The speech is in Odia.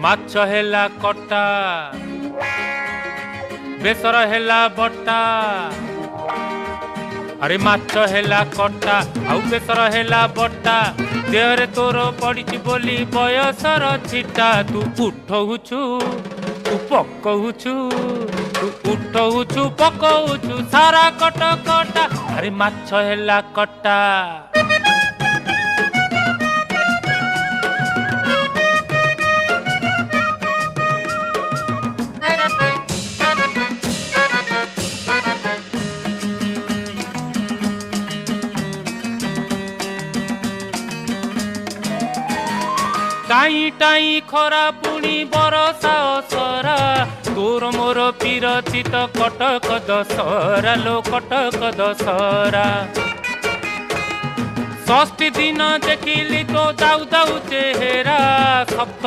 ମାଛ ହେଲା କଟା ବେସର ହେଲା ବଟା ଆରେ ମାଛ ହେଲା କଟା ଆଉ ବେସର ହେଲା ବଟା ଦେହରେ ତୋର ପଡ଼ିଛି ବୋଲି ବୟସର ଛିଟା ତୁ ଉଠଉଛୁ ତୁ ପକଉଛୁ ତୁ ଉଠଉଛୁ ପକଉଛୁ ସାରା କଟ କଟା ଆରେ ମାଛ ହେଲା କଟା टाई टाई खरा पुणी बरसा असरा तोर मोर पीरती तो कटक दशहरा लो कटक दशहरा षष्ठी दिन देखिली तो दाऊ दाऊ चेहरा सप्त